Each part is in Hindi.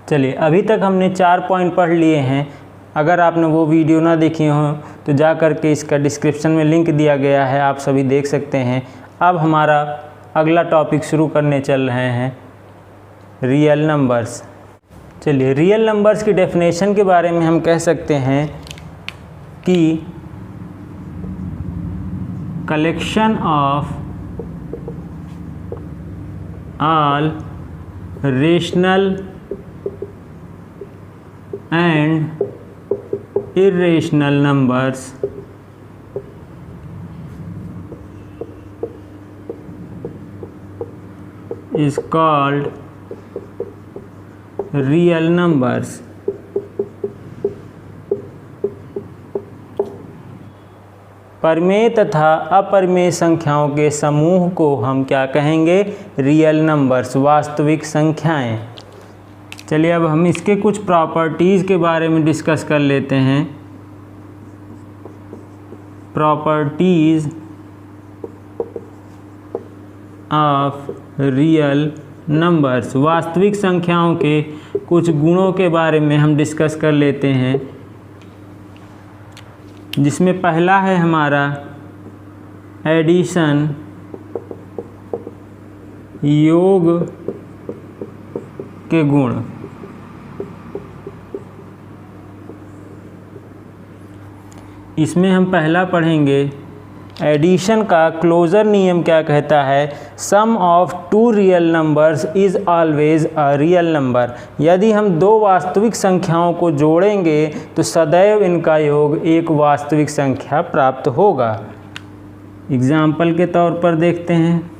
चलिए, अभी तक हमने 4 पॉइंट पढ़ लिए हैं। अगर आपने वो वीडियो ना देखी हो तो जा कर के इसका डिस्क्रिप्शन में लिंक दिया गया है, आप सभी देख सकते हैं। अब हमारा अगला टॉपिक शुरू करने चल रहे हैं, रियल नंबर्स। चलिए, रियल नंबर्स की डेफिनेशन के बारे में हम कह सकते हैं कि collection of all rational and irrational numbers is called real numbers। परिमेय तथा अपरिमेय संख्याओं के समूह को हम क्या कहेंगे? रियल नंबर्स, वास्तविक संख्याएं। चलिए, अब हम इसके कुछ प्रॉपर्टीज़ के बारे में डिस्कस कर लेते हैं। प्रॉपर्टीज़ ऑफ रियल नंबर्स, वास्तविक संख्याओं के कुछ गुणों के बारे में हम डिस्कस कर लेते हैं, जिसमें पहला है हमारा एडिशन, योग के गुण। इसमें हम पहला पढ़ेंगे एडिशन का क्लोजर नियम क्या कहता है? Sum of two real numbers is always a real number. यदि हम दो वास्तविक संख्याओं को जोड़ेंगे तो सदैव इनका योग एक वास्तविक संख्या प्राप्त होगा। एग्जाम्पल के तौर पर देखते हैं,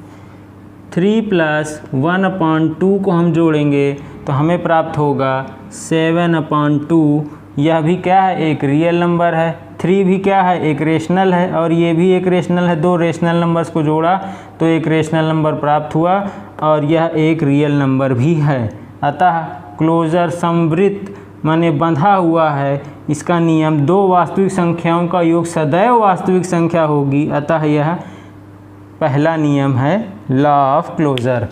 3 + 1/2 को हम जोड़ेंगे तो हमें प्राप्त होगा 7/2। यह भी क्या है? एक रियल नंबर है। 3 भी क्या है? एक रेशनल है, और ये भी एक रेशनल है। दो रेशनल नंबर्स को जोड़ा तो एक रेशनल नंबर प्राप्त हुआ, और यह एक रियल नंबर भी है। अतः क्लोजर समवृत्त माने बंधा हुआ है, इसका नियम दो वास्तविक संख्याओं का योग सदैव वास्तविक संख्या होगी। अतः यह पहला नियम है लॉ ऑफ क्लोजर।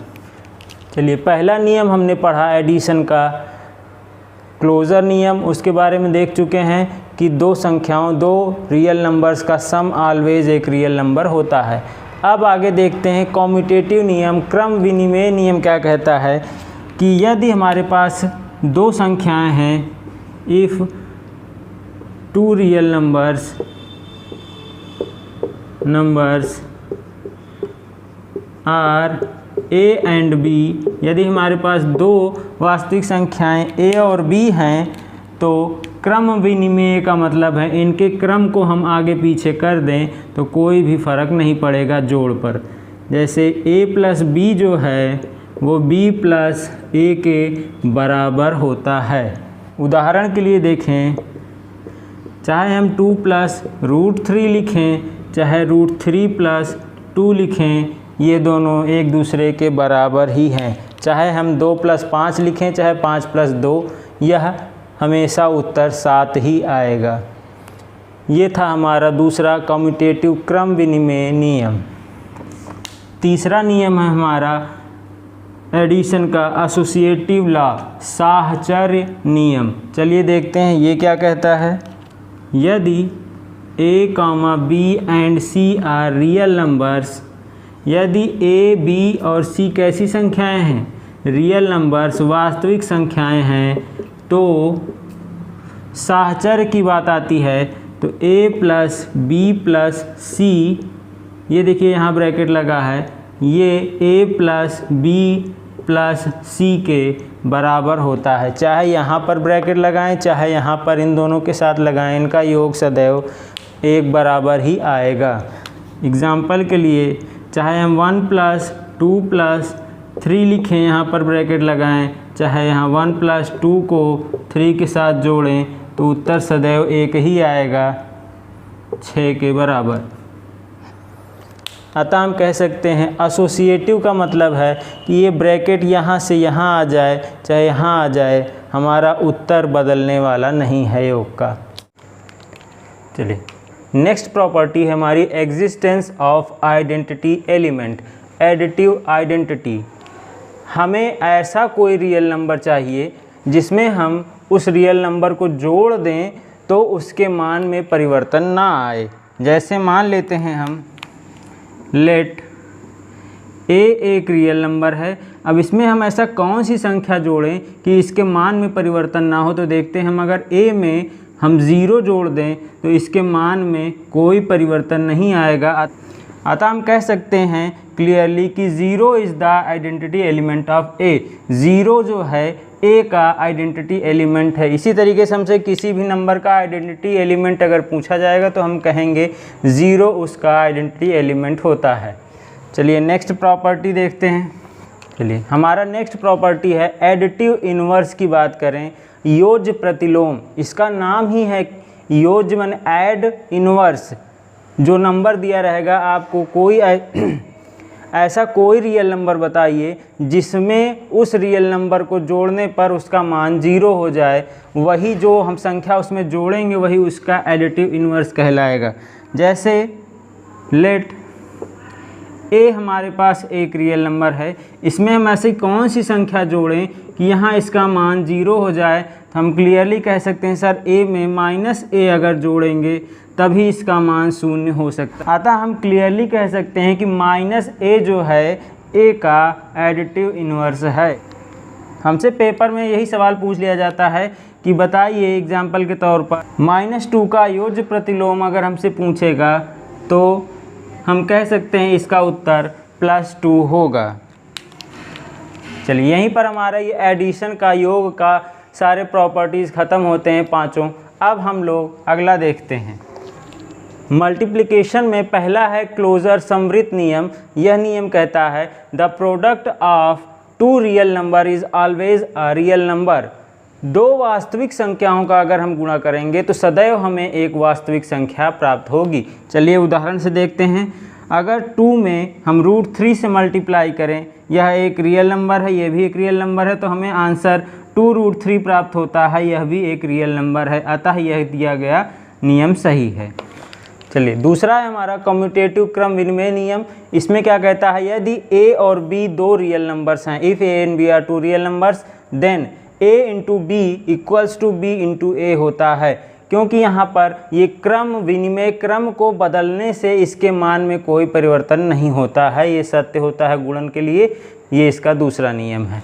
चलिए, पहला नियम हमने पढ़ा एडिशन का, क्लोजर नियम उसके बारे में देख चुके हैं कि दो रियल नंबर्स का सम ऑलवेज एक रियल नंबर होता है। अब आगे देखते हैं कॉम्यूटेटिव नियम, क्रम विनिमय नियम क्या कहता है कि यदि हमारे पास दो संख्याएं हैं, if two real numbers are A and B, यदि हमारे पास दो वास्तविक संख्याएं ए और बी हैं तो क्रम विनिमय का मतलब है इनके क्रम को हम आगे पीछे कर दें तो कोई भी फ़र्क नहीं पड़ेगा जोड़ पर। जैसे a + b जो है वो b + a के बराबर होता है। उदाहरण के लिए देखें, चाहे हम 2 + √3 लिखें, चाहे √3 + 2 लिखें, ये दोनों एक दूसरे के बराबर ही हैं। चाहे हम 2 + 5 लिखें, चाहे 5 + 2, यह हमेशा उत्तर 7 ही आएगा। ये था हमारा दूसरा कम्यूटेटिव क्रम विनिमय नियम। तीसरा नियम है हमारा एडिशन का एसोसिएटिव लॉ, साहचर्य नियम। चलिए देखते हैं ये क्या कहता है। यदि a, b and c are real numbers, यदि a, b और c कैसी संख्याएं हैं? रियल नंबर्स, वास्तविक संख्याएं हैं, तो साहचर्य की बात आती है तो a + b + c, ये देखिए यहाँ ब्रैकेट लगा है, ये a + b + c के बराबर होता है। चाहे यहाँ पर ब्रैकेट लगाएं, चाहे यहाँ पर इन दोनों के साथ लगाएं, इनका योग सदैव एक बराबर ही आएगा। एग्जाम्पल के लिए, चाहे हम 1 + 2 + 3 लिखें, यहाँ पर ब्रैकेट लगाएं, चाहे यहाँ 1 + 2 को 3 के साथ जोड़ें तो उत्तर सदैव एक ही आएगा, 6 के बराबर। अतः हम कह सकते हैं एसोसिएटिव का मतलब है कि ये ब्रैकेट यहाँ से यहाँ आ जाए, चाहे यहाँ आ जाए, हमारा उत्तर बदलने वाला नहीं है योग का। चलिए, नेक्स्ट प्रॉपर्टी है हमारी existence of identity element, additive identity. हमें ऐसा कोई रियल नंबर चाहिए जिसमें हम उस रियल नंबर को जोड़ दें तो उसके मान में परिवर्तन ना आए। जैसे मान लेते हैं हम लेट ए एक रियल नंबर है। अब इसमें हम ऐसा कौन सी संख्या जोड़ें कि इसके मान में परिवर्तन ना हो। तो देखते हैं हम अगर ए में हम 0 जोड़ दें तो इसके मान में कोई परिवर्तन नहीं आएगा। अतः हम कह सकते हैं क्लियरली कि 0 is the identity element of a. 0 जो है ए का आइडेंटिटी एलिमेंट है। इसी तरीके से हमसे किसी भी नंबर का आइडेंटिटी एलिमेंट अगर पूछा जाएगा तो हम कहेंगे 0 उसका आइडेंटिटी एलिमेंट होता है। चलिए नेक्स्ट प्रॉपर्टी देखते हैं। चलिए हमारा नेक्स्ट प्रॉपर्टी है एडिटिव इन्वर्स की बात करें, योज्य प्रतिलोम। इसका नाम ही है योज्य माने ऐड इन्वर्स। जो नंबर दिया रहेगा आपको कोई ऐसा कोई रियल नंबर बताइए जिसमें उस रियल नंबर को जोड़ने पर उसका मान 0 हो जाए, वही जो हम संख्या उसमें जोड़ेंगे वही उसका एडिटिव इन्वर्स कहलाएगा। जैसे लेट ए हमारे पास एक रियल नंबर है, इसमें हम ऐसी कौन सी संख्या जोड़ें कि यहाँ इसका मान 0 हो जाए। तो हम क्लियरली कह सकते हैं सर ए में -a अगर जोड़ेंगे तभी इसका मान 0 हो सकता है। अतः हम क्लियरली कह सकते हैं कि -a जो है ए का एडिटिव इन्वर्स है। हमसे पेपर में यही सवाल पूछ लिया जाता है कि बताइए एग्जाम्पल के तौर पर -2 का योज्य प्रतिलोम अगर हमसे पूछेगा तो हम कह सकते हैं इसका उत्तर +2 होगा। चलिए यहीं पर हमारा ये एडिशन का योग का सारे प्रॉपर्टीज़ ख़त्म होते हैं पांचों। अब हम लोग अगला देखते हैं। मल्टीप्लिकेशन में पहला है क्लोजर समवृत्त नियम। यह नियम कहता है the product of 2 real number is always a real number. 2 वास्तविक संख्याओं का अगर हम गुणा करेंगे तो सदैव हमें एक वास्तविक संख्या प्राप्त होगी। चलिए उदाहरण से देखते हैं। अगर 2 में हम √3 से मल्टीप्लाई करें, यह एक रियल नंबर है, यह भी एक रियल नंबर है, तो हमें आंसर 2√3 प्राप्त होता है। यह भी एक रियल नंबर है, अतः यह दिया गया नियम सही है। चलिए दूसरा है हमारा कम्यूटेटिव क्रम विनिमय नियम। इसमें क्या कहता है, यदि a और b 2 रियल नंबर्स हैं, if a and b are 2 real numbers then a into B equals to b into a होता है। क्योंकि यहाँ पर ये क्रम विनिमय क्रम को बदलने से इसके मान में कोई परिवर्तन नहीं होता है, ये सत्य होता है गुणन के लिए। ये इसका दूसरा नियम है।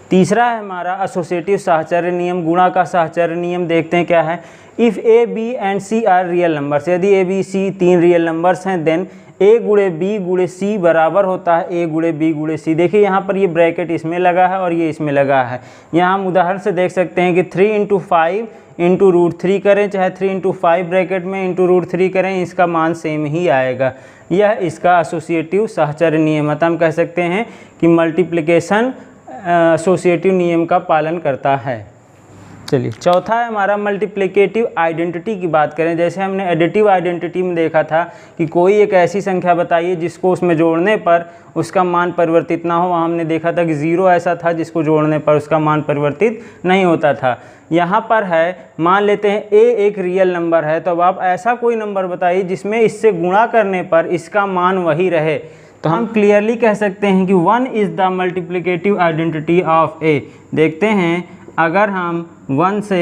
तीसरा है हमारा एसोसिएटिव साहचर्य नियम, गुणा का साहचर्य नियम। देखते हैं क्या है। If a b and c are real numbers, यदि a b c 3 real numbers हैं देन a गुणे बी गुणे सी बराबर होता है a गुणे बी गुणे सी। देखिए यहाँ पर ये ब्रैकेट इसमें लगा है और ये इसमें लगा है। यहाँ हम उदाहरण से देख सकते हैं कि 3 × 5 इंटू √3 करें, चाहे 3 × 5 ब्रैकेट में इंटू √3 करें, इसका मान सेम ही आएगा। यह इसका एसोसिएटिव साहचर्य नियम है। हम कह सकते हैं कि मल्टीप्लिकेशन एसोसिएटिव नियम का पालन करता है। चलिए चौथा है हमारा मल्टीप्लिकेटिव आइडेंटिटी की बात करें। जैसे हमने एडिटिव आइडेंटिटी में देखा था कि कोई एक ऐसी संख्या बताइए जिसको उसमें जोड़ने पर उसका मान परिवर्तित ना हो। वहाँ हमने देखा था कि 0 ऐसा था जिसको जोड़ने पर उसका मान परिवर्तित नहीं होता था। यहाँ पर है, मान लेते हैं a एक रियल नंबर है, तो अब आप ऐसा कोई नंबर बताइए जिसमें इससे गुणा करने पर इसका मान वही रहे। तो हम क्लियरली कह सकते हैं कि 1 is the multiplicative identity of a। देखते हैं अगर हम 1 से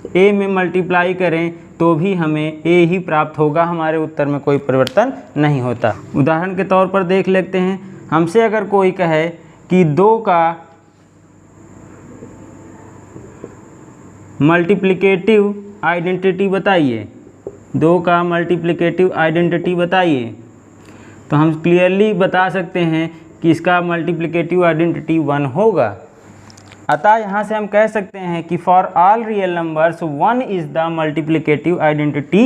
a में मल्टीप्लाई करें तो भी हमें a ही प्राप्त होगा, हमारे उत्तर में कोई परिवर्तन नहीं होता। उदाहरण के तौर पर देख लेते हैं। हमसे अगर कोई कहे कि 2 का मल्टीप्लिकेटिव आइडेंटिटी बताइए, 2 का मल्टीप्लिकेटिव आइडेंटिटी बताइए, तो हम क्लियरली बता सकते हैं कि इसका मल्टीप्लिकेटिव आइडेंटिटी 1 होगा। अतः यहाँ से हम कह सकते हैं कि for all real numbers 1 is the multiplicative identity.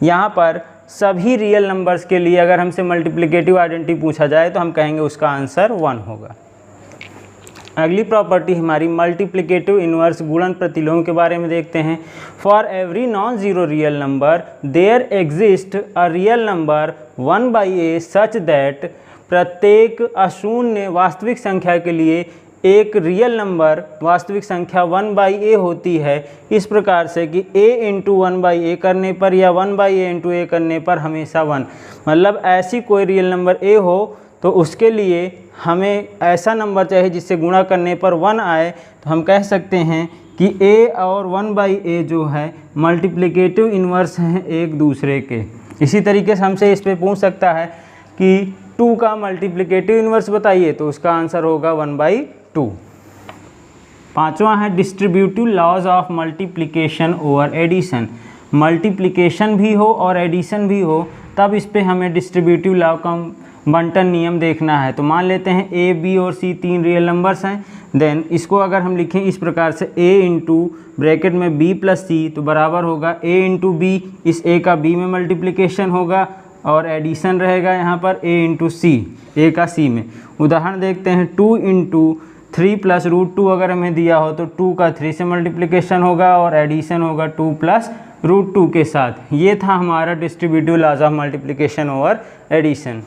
यहाँ पर सभी रियल नंबर्स के लिए अगर हमसे मल्टीप्लिकेटिव आइडेंटिटी पूछा जाए तो हम कहेंगे उसका आंसर 1 होगा। अगली प्रॉपर्टी हमारी मल्टीप्लिकेटिव इन्वर्स गुणन प्रतिलोम के बारे में देखते हैं। For every non zero real number there exist a real number 1/a such that, प्रत्येक अशून्य वास्तविक संख्या के लिए एक रियल नंबर वास्तविक संख्या 1/a होती है। इस प्रकार से कि a इंटू 1/a करने पर या 1/a इंटू a करने पर हमेशा 1, मतलब ऐसी कोई रियल नंबर a हो तो उसके लिए हमें ऐसा नंबर चाहिए जिससे गुणा करने पर 1 आए। तो हम कह सकते हैं कि a और 1/a जो है मल्टीप्लिकेटिव इन्वर्स हैं एक दूसरे के। इसी तरीके से हमसे इस पे पूछ सकता है कि 2 का मल्टीप्लिकेटिव इन्वर्स बताइए, तो उसका आंसर होगा 1/2। पांचवा है distributive laws of multiplication over addition. Multiplication भी हो और एडिशन भी हो तब इस पे हमें डिस्ट्रीब्यूटिव लॉ का बंटन नियम देखना है। तो मान लेते हैं a, b और c 3 रियल नंबर्स हैं। देन इसको अगर हम लिखें इस प्रकार से a इंटू ब्रैकेट में b प्लस c तो बराबर होगा a इंटू b, इस a का b में मल्टीप्लिकेशन होगा और एडिशन रहेगा यहाँ पर a इंटू c, a का c में। उदाहरण देखते हैं 2 इंटू 3 प्लस √2 अगर हमें दिया हो तो 2 का 3 से मल्टीप्लिकेशन होगा और एडिशन होगा 2 प्लस √2 के साथ। ये था हमारा distributive laws of multiplication over addition.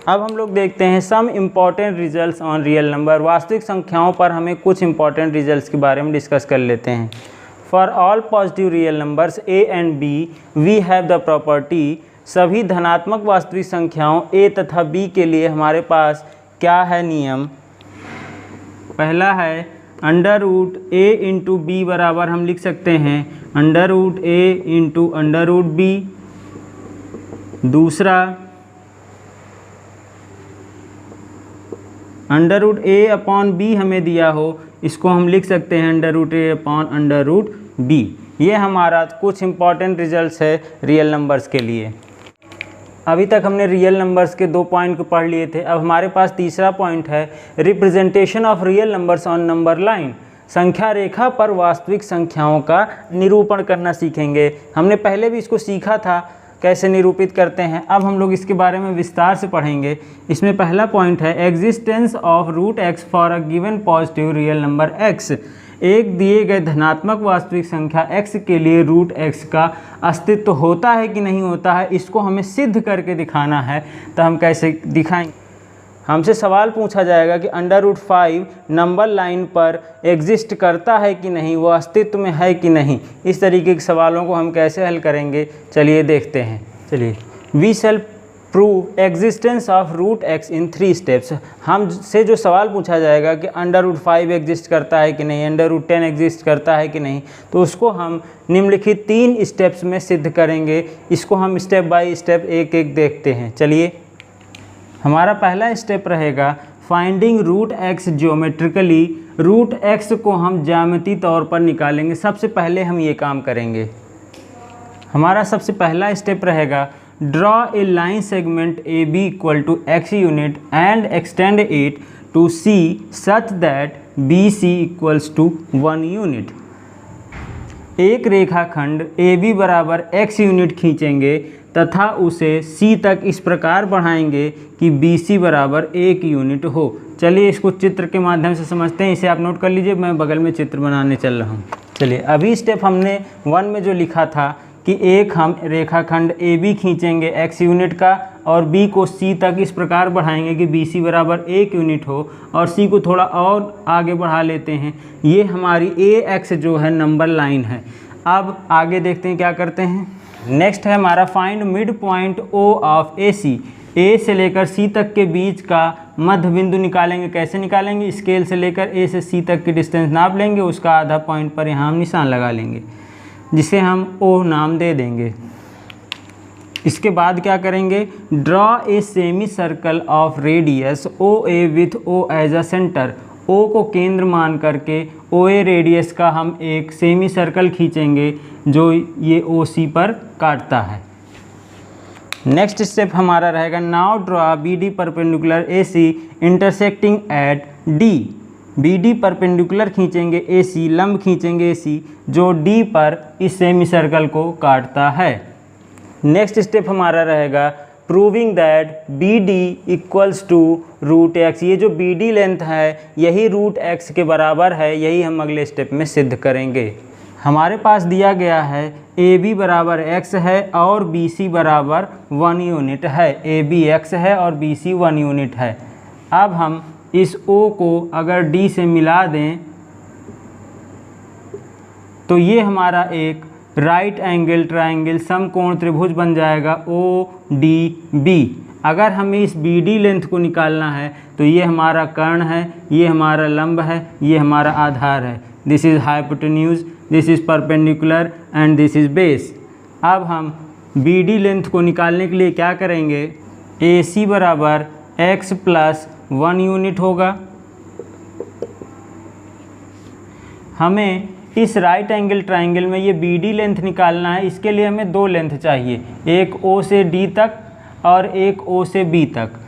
अब हम लोग देखते हैं some important results on real number. वास्तविक संख्याओं पर हमें कुछ इंपॉर्टेंट रिजल्ट्स के बारे में डिस्कस कर लेते हैं। For all positive real numbers a and b we have the property. सभी धनात्मक वास्तविक संख्याओं a तथा b के लिए हमारे पास क्या है नियम। पहला है √a इंटू b बराबर हम लिख सकते हैं √a इंटू √b। दूसरा √a अपॉन b हमें दिया हो, इसको हम लिख सकते हैं √a अपॉन √b। ये हमारा कुछ इंपॉर्टेंट रिजल्ट्स है रियल नंबर्स के लिए। अभी तक हमने रियल नंबर्स के 2 पॉइंट को पढ़ लिए थे। अब हमारे पास तीसरा पॉइंट है representation of real numbers on number line. संख्या रेखा पर वास्तविक संख्याओं का निरूपण करना सीखेंगे। हमने पहले भी इसको सीखा था कैसे निरूपित करते हैं, अब हम लोग इसके बारे में विस्तार से पढ़ेंगे। इसमें पहला पॉइंट है existence of √x for a given positive real number x। एक दिए गए धनात्मक वास्तविक संख्या x के लिए √x का अस्तित्व होता है कि नहीं होता है, इसको हमें सिद्ध करके दिखाना है। तो हम कैसे दिखाएंगे। हमसे सवाल पूछा जाएगा कि √5 नंबर लाइन पर एग्जिस्ट करता है कि नहीं, वो अस्तित्व में है कि नहीं। इस तरीके के सवालों को हम कैसे हल करेंगे, चलिए देखते हैं। चलिए we shall prove existence of √x in 3 steps. हमसे जो सवाल पूछा जाएगा कि √5 एग्जिस्ट करता है कि नहीं, √10 एग्जिस्ट करता है कि नहीं, तो उसको हम निम्नलिखित 3 स्टेप्स में सिद्ध करेंगे। इसको हम स्टेप बाय स्टेप एक एक देखते हैं। चलिए हमारा पहला स्टेप रहेगा फाइंडिंग √x ज्योमेट्रिकली। √x को हम ज्यामितीय तौर पर निकालेंगे। सबसे पहले हम ये काम करेंगे। हमारा सबसे पहला स्टेप रहेगा draw a line segment AB equal to x unit and extend it to C such that BC equals to 1 unit. एक रेखाखंड AB बराबर x यूनिट खींचेंगे तथा उसे C तक इस प्रकार बढ़ाएंगे कि BC बराबर 1 यूनिट हो। चलिए इसको चित्र के माध्यम से समझते हैं। इसे आप नोट कर लीजिए, मैं बगल में चित्र बनाने चल रहा हूँ। चलिए अभी स्टेप हमने 1 में जो लिखा था कि एक हम रेखाखंड AB खींचेंगे x यूनिट का और B को C तक इस प्रकार बढ़ाएंगे कि BC बराबर 1 यूनिट हो और C को थोड़ा और आगे बढ़ा लेते हैं। ये हमारी AX जो है नंबर लाइन है। अब आगे देखते हैं क्या करते हैं। नेक्स्ट है हमारा find mid point O of AC। A से लेकर C तक के बीच का मध्य बिंदु निकालेंगे। कैसे निकालेंगे, स्केल से लेकर A से C तक की डिस्टेंस नाप लेंगे, उसका आधा पॉइंट पर यहाँ हम निशान लगा लेंगे जिसे हम O नाम दे देंगे। इसके बाद क्या करेंगे, draw a semi circle of radius OA with O as a centre. O को केंद्र मान करके OA रेडियस का हम एक सेमी सर्कल खींचेंगे जो ये OC पर काटता है। नेक्स्ट स्टेप हमारा रहेगा now draw BD perpendicular AC intersecting at D। BD perpendicular खींचेंगे AC, लंब खींचेंगे AC जो D पर इस सेमी सर्कल को काटता है। नेक्स्ट स्टेप हमारा रहेगा proving that BD equals to √x। ये जो BD लेंथ है यही √x के बराबर है, यही हम अगले स्टेप में सिद्ध करेंगे। हमारे पास दिया गया है AB बराबर x है और BC बराबर 1 यूनिट है। AB x है और BC 1 यूनिट है। अब हम इस O को अगर D से मिला दें तो ये हमारा एक राइट एंगल ट्रायंगल समकोण त्रिभुज बन जाएगा ODB। अगर हमें इस बी डी लेंथ को निकालना है तो ये हमारा कर्ण है, ये हमारा लंब है, ये हमारा आधार है। This is hypotenuse, this is perpendicular and this is base. अब हम बी डी लेंथ को निकालने के लिए क्या करेंगे, ए सी बराबर x प्लस 1 यूनिट होगा। हमें इस राइट एंगल ट्राइंगल में ये बी डी लेंथ निकालना है। इसके लिए हमें दो लेंथ चाहिए, एक O से D तक और एक O से B तक।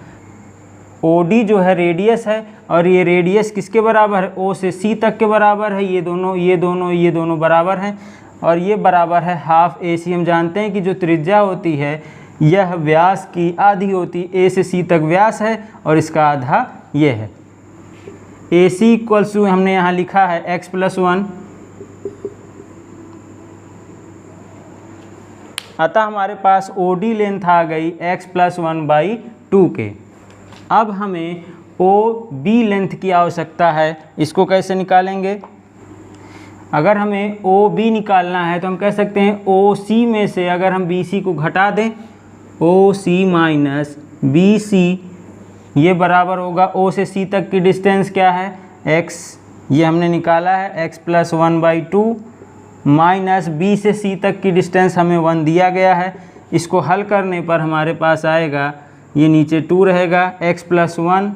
OD जो है रेडियस है और ये रेडियस किसके बराबर है, O से C तक के बराबर है। ये दोनों बराबर हैं और ये बराबर है हाफ AC। हम जानते हैं कि जो त्रिज्या होती है यह व्यास की आधी होती है। A से C तक व्यास है और इसका आधा ये है। AC इक्वल्स टू हमने यहाँ लिखा है x प्लस 1। अतः हमारे पास OD लेंथ आ गई x प्लस 1/2 के। अब हमें OB लेंथ की आवश्यकता है। इसको कैसे निकालेंगे, अगर हमें OB निकालना है तो हम कह सकते हैं OC में से अगर हम BC को घटा दें, OC माइनस BC, ये बराबर होगा O से C तक की डिस्टेंस क्या है x, ये हमने निकाला है x प्लस 1/2 माइनस B से C तक की डिस्टेंस हमें 1 दिया गया है। इसको हल करने पर हमारे पास आएगा, ये नीचे 2 रहेगा, x प्लस 1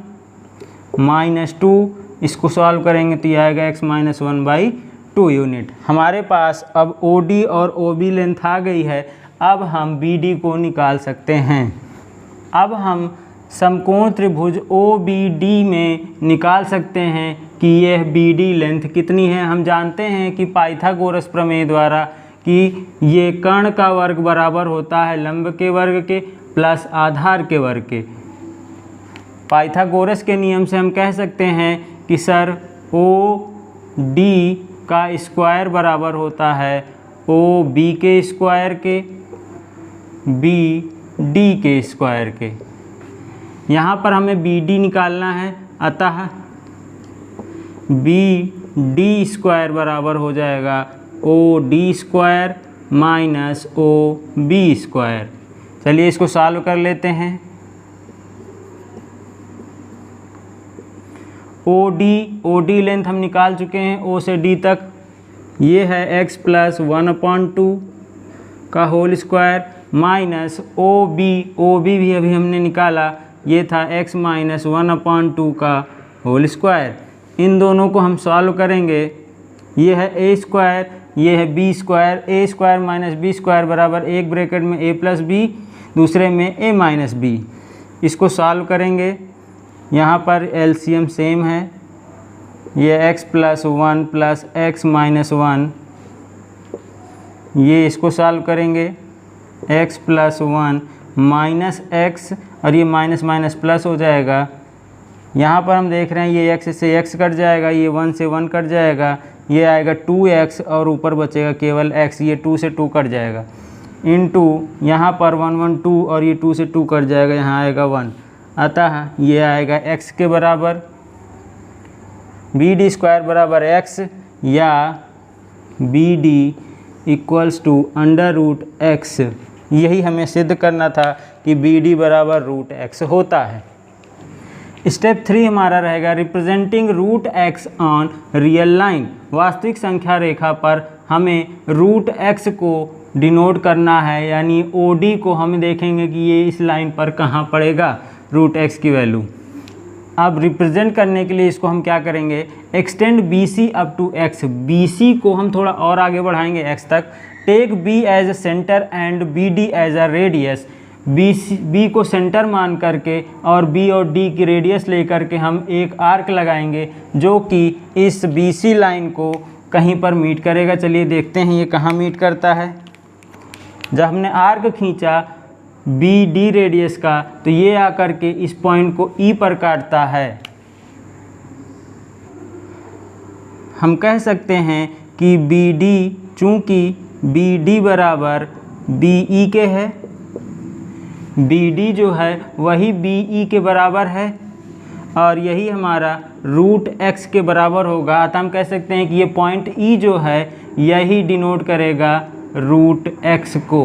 माइनस 2, इसको सॉल्व करेंगे तो ये आएगा x माइनस 1/2 यूनिट। हमारे पास अब OD और OB लेंथ आ गई है। अब हम BD को निकाल सकते हैं। अब हम समकोण त्रिभुज OBD में निकाल सकते हैं कि यह BD लेंथ कितनी है। हम जानते हैं कि पाइथागोरस प्रमेय द्वारा कि ये कर्ण का वर्ग बराबर होता है लंब के वर्ग के प्लस आधार के वर्ग के। पाइथागोरस के नियम से हम कह सकते हैं कि सर OD का स्क्वायर बराबर होता है OB के स्क्वायर के, BD के स्क्वायर के। यहाँ पर हमें BD निकालना है, अतः BD स्क्वायर बराबर हो जाएगा OD square minus OB square. चलिए इसको सॉल्व कर लेते हैं। OD लेंथ हम निकाल चुके हैं O से D तक, ये है x प्लस 1/2 का होल स्क्वायर माइनस OB भी अभी हमने निकाला, ये था x माइनस 1/2 का होल स्क्वायर। इन दोनों को हम सॉल्व करेंगे, ये है a स्क्वायर, ये है b square. a square minus b square बराबर एक ब्रैकेट में a प्लस b, दूसरे में a माइनस b। इसको सॉल्व करेंगे, यहाँ पर एलसीएम सेम है, ये x plus 1 plus x minus 1, ये इसको सॉल्व करेंगे x प्लस 1 माइनस x और ये माइनस माइनस प्लस हो जाएगा। यहाँ पर हम देख रहे हैं ये x से x कट जाएगा, ये 1 से 1 कट जाएगा, ये आएगा 2x और ऊपर बचेगा केवल x, ये 2 से 2 कट जाएगा इनटू यहाँ पर 1 1 2 और ये 2 से 2 कट जाएगा, यहाँ आएगा 1। अतः ये आएगा x के बराबर। BD स्क्वायर बराबर x या BD इक्वल्स टू √x। यही हमें सिद्ध करना था कि BD बराबर √x होता है। स्टेप 3 हमारा रहेगा representing √x on real line. वास्तविक संख्या रेखा पर हमें √x को डिनोट करना है, यानी OD को हम देखेंगे कि ये इस लाइन पर कहाँ पड़ेगा √x की वैल्यू। अब रिप्रेजेंट करने के लिए इसको हम क्या करेंगे, extend BC up to x। BC को हम थोड़ा और आगे बढ़ाएंगे x तक। Take B as a centre and BD as a radius. B को सेंटर मान करके और B और D की रेडियस लेकर के हम एक आर्क लगाएंगे जो कि इस BC लाइन को कहीं पर मीट करेगा। चलिए देखते हैं ये कहाँ मीट करता है। जब हमने आर्क खींचा BD रेडियस का तो ये आकर के इस पॉइंट को E पर काटता है। हम कह सकते हैं कि BD, चूँकि BD बराबर BE के है, BD जो है वही BE के बराबर है और यही हमारा √x के बराबर होगा। अतः हम कह सकते हैं कि ये पॉइंट E जो है यही डिनोट करेगा √x को।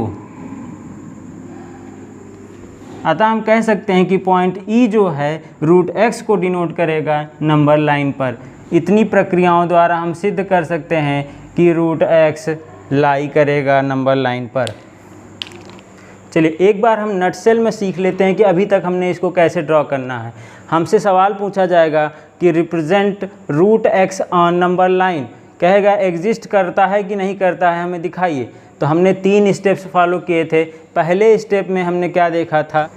अतः हम कह सकते हैं कि पॉइंट ई जो है रूट एक्स को डिनोट करेगा नंबर लाइन पर। इतनी प्रक्रियाओं द्वारा हम सिद्ध कर सकते हैं कि रूट एक्स लाई करेगा नंबर लाइन पर। चलिए एक बार हम नटसेल में सीख लेते हैं कि अभी तक हमने इसको कैसे ड्रॉ करना है। हमसे सवाल पूछा जाएगा कि represent root X on number line, कहेगा एग्जिस्ट करता है कि नहीं करता है, हमें दिखाइए। तो हमने 3 स्टेप्स फॉलो किए थे। पहले स्टेप में हमने क्या देखा था,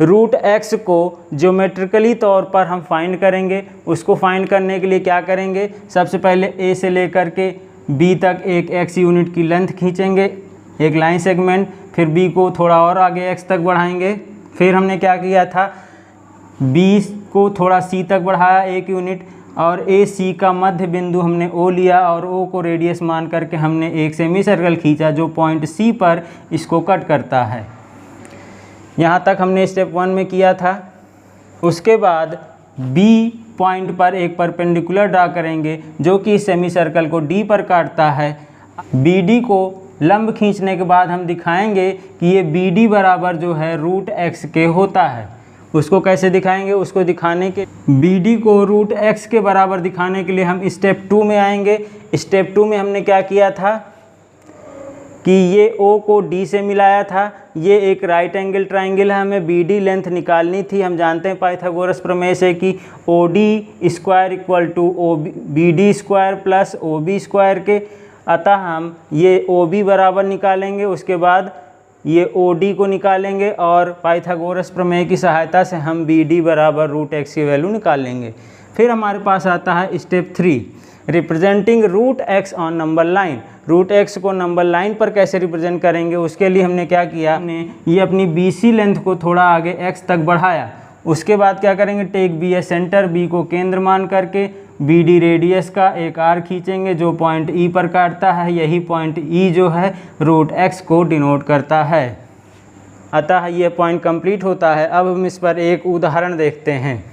रूट एक्स को ज्योमेट्रिकली तौर पर हम फाइंड करेंगे। उसको फाइंड करने के लिए क्या करेंगे, सबसे पहले ए से लेकर के बी तक एक एक्स यूनिट की लेंथ खींचेंगे, एक लाइन सेगमेंट, फिर बी को थोड़ा और आगे एक्स तक बढ़ाएंगे। फिर हमने क्या किया था, बी को थोड़ा सी तक बढ़ाया 1 यूनिट, और ए सी का मध्य बिंदु हमने ओ लिया और ओ को रेडियस मान करके हमने एक सेमी सर्कल खींचा जो पॉइंट सी पर इसको कट करता है। यहाँ तक हमने स्टेप 1 में किया था। उसके बाद बी पॉइंट पर एक परपेंडिकुलर ड्रा करेंगे जो कि इस सेमी सर्कल को डी पर काटता है। बी डी को लंब खींचने के बाद हम दिखाएंगे कि ये बी डी बराबर जो है रूट एक्स के होता है। उसको कैसे दिखाएंगे, उसको दिखाने के बी डी को रूट एक्स के बराबर दिखाने के लिए हम स्टेप 2 में आएंगे। स्टेप 2 में हमने क्या किया था कि ये ओ को डी से मिलाया था। ये एक राइट एंगल ट्राइंगल है, हमें बी डी लेंथ निकालनी थी। हम जानते हैं पाइथागोरस प्रमेय से कि O D square equal to O B D square plus O B square के। अतः हम ये ओ बी बराबर निकालेंगे, उसके बाद ये ओ डी को निकालेंगे और पाइथागोरस प्रमेय की सहायता से हम बी डी बराबर रूट एक्स की वैल्यू निकाल लेंगे। फिर हमारे पास आता है step 3, representing root X on number line. Root X को नंबर लाइन पर कैसे रिप्रेजेंट करेंगे, उसके लिए हमने क्या किया, हमने ये अपनी बी सी लेंथ को थोड़ा आगे एक्स तक बढ़ाया। उसके बाद क्या करेंगे, टेक बी ए सेंटर, बी को केंद्र मान करके बी डी रेडियस का एक आर्क खींचेंगे जो पॉइंट ई पर काटता है। यही पॉइंट ई जो है रूट एक्स को डिनोट करता है। अतः ये पॉइंट कंप्लीट होता है। अब हम इस पर एक उदाहरण देखते हैं।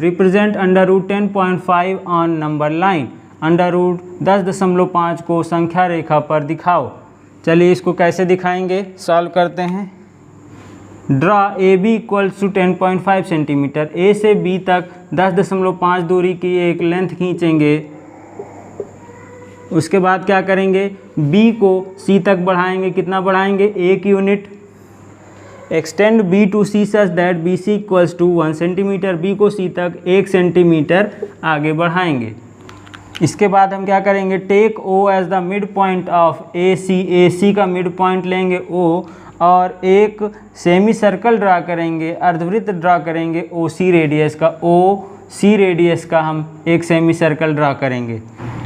Represent under root 10.5 on number line. Under root 10.5 को संख्या रेखा पर दिखाओ। चलिए इसको कैसे दिखाएंगे, सॉल्व करते हैं। Draw a b equals to 10.5 centimetre. A से बी तक 10.5 दूरी की एक लेंथ खींचेंगे। उसके बाद क्या करेंगे, बी को सी तक बढ़ाएंगे। कितना बढ़ाएंगे, 1 unit. Extend B to C such that B C equals to 1 centimetre. B को सी तक 1 सेंटीमीटर आगे बढ़ाएंगे। इसके बाद हम क्या करेंगे, take O as the mid point of a c. A c का मिड पॉइंट लेंगे ओ, और एक सेमी सर्कल ड्रा करेंगे, अर्धवृत्त ड्रा करेंगे ओ सी रेडियस का। ओ सी रेडियस का हम एक सेमी सर्कल ड्रा करेंगे।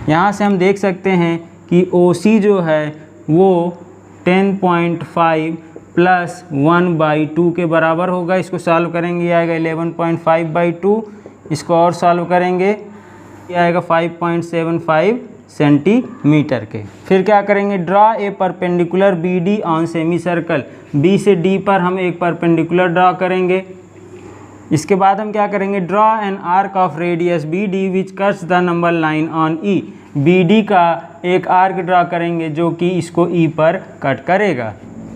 यहाँ से हम देख सकते हैं कि ओ सी जो है वो 10.5 प्लस 1/2 के बराबर होगा। इसको सॉल्व करेंगे, ये आएगा 11.5/2। इसको और सॉल्व करेंगे, ये आएगा 5.75 सेंटीमीटर के। फिर क्या करेंगे, draw a perpendicular B D on semi circle. B से डी पर हम एक परपेंडिकुलर ड्रा करेंगे। इसके बाद हम क्या करेंगे, draw an arc of radius B D which cuts the number line on E. B D का एक आर्क ड्रा करेंगे जो कि इसको ई पर कट करेगा।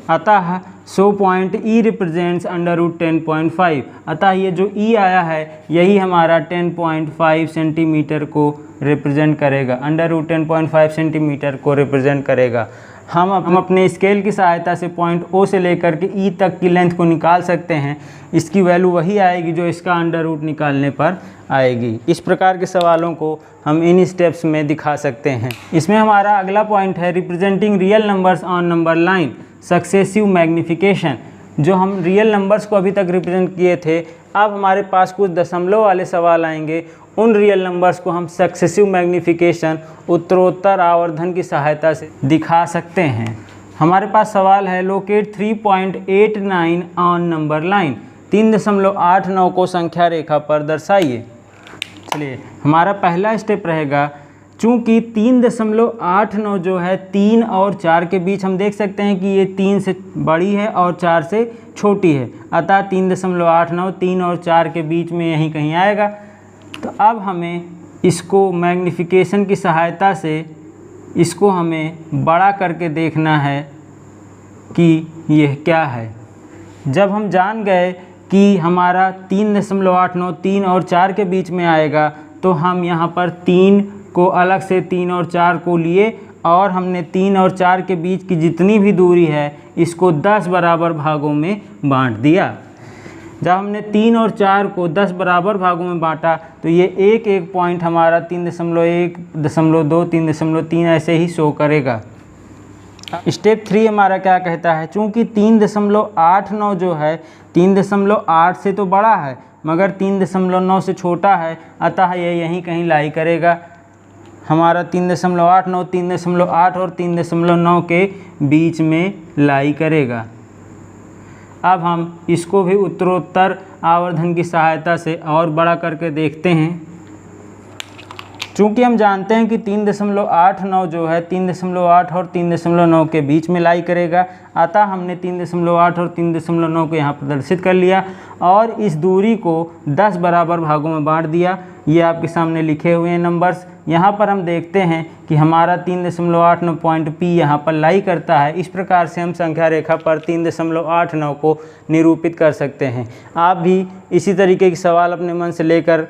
अतः so point E represents under root 10.5। अतः ये जो ई आया है यही हमारा 10.5 सेंटीमीटर को रिप्रेजेंट करेगा, अंडर रूट 10.5 सेंटीमीटर को रिप्रेजेंट करेगा। हम अपने स्केल की सहायता से पॉइंट ओ से लेकर के ई तक की लेंथ को निकाल सकते हैं। इसकी वैल्यू वही आएगी जो इसका अंडर रूट निकालने पर आएगी। इस प्रकार के सवालों को हम इन स्टेप्स में दिखा सकते हैं। इसमें हमारा अगला पॉइंट है representing real numbers on number line successive magnification. जो हम रियल नंबर्स को अभी तक रिप्रेजेंट किए थे, अब हमारे पास कुछ दशमलव वाले सवाल आएंगे। उन रियल नंबर्स को हम सक्सेसिव मैग्निफिकेशन उत्तरोत्तर आवर्धन की सहायता से दिखा सकते हैं। हमारे पास सवाल है, लोकेट 3.89 ऑन नंबर लाइन। 3.89 को संख्या रेखा पर दर्शाइए। चलिए हमारा पहला स्टेप रहेगा, चूँकि 3.89 जो है 3 और 4 के बीच, हम देख सकते हैं कि ये 3 से बड़ी है और 4 से छोटी है। अतः 3.89 3 और 4 के बीच में यहीं कहीं आएगा। तो अब हमें इसको मैग्निफिकेशन की सहायता से इसको हमें बड़ा करके देखना है कि यह क्या है। जब हम जान गए कि हमारा 3.89 3 और 4 के बीच में आएगा, तो हम यहाँ पर 3 को अलग से 3 और 4 को लिए और हमने 3 और 4 के बीच की जितनी भी दूरी है इसको 10 बराबर भागों में बांट दिया। जब हमने 3 और 4 को 10 बराबर भागों में बांटा तो ये एक एक पॉइंट हमारा 3.1, 3.2, 3.3 ऐसे ही शो करेगा। स्टेप 3 हमारा क्या कहता है, चूँकि 3.89 जो है 3.8 से तो बड़ा है मगर 3.9 से छोटा है, अतः ये यहीं कहीं लाई करेगा। हमारा 3.89, 3.8 और 3.9 के बीच में लाई करेगा। अब हम इसको भी उत्तरोत्तर आवर्धन की सहायता से और बड़ा करके देखते हैं। चूँकि हम जानते हैं कि 3.89 जो है 3.8 और 3.9 के बीच में लाई करेगा, अतः हमने 3.8 और 3.9 को यहाँ प्रदर्शित कर लिया और इस दूरी को 10 बराबर भागों में बांट दिया। ये आपके सामने लिखे हुए हैं नंबर्स। यहाँ पर हम देखते हैं कि हमारा 3.89 पॉइंट P यहाँ पर लाई करता है। इस प्रकार से हम संख्या रेखा पर 3.89 को निरूपित कर सकते हैं। आप भी इसी तरीके के सवाल अपने मन से लेकर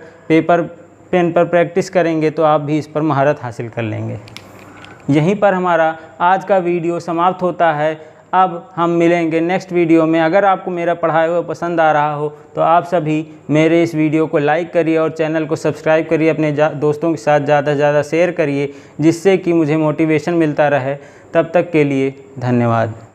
पेन पर प्रैक्टिस करेंगे तो आप भी इस पर महारत हासिल कर लेंगे। यहीं पर हमारा आज का वीडियो समाप्त होता है। अब हम मिलेंगे नेक्स्ट वीडियो में। अगर आपको मेरा पढ़ाया हुआ पसंद आ रहा हो तो आप सभी मेरे इस वीडियो को लाइक करिए और चैनल को सब्सक्राइब करिए, अपने दोस्तों के साथ ज़्यादा से ज़्यादा शेयर करिए, जिससे कि मुझे मोटिवेशन मिलता रहे। तब तक के लिए धन्यवाद।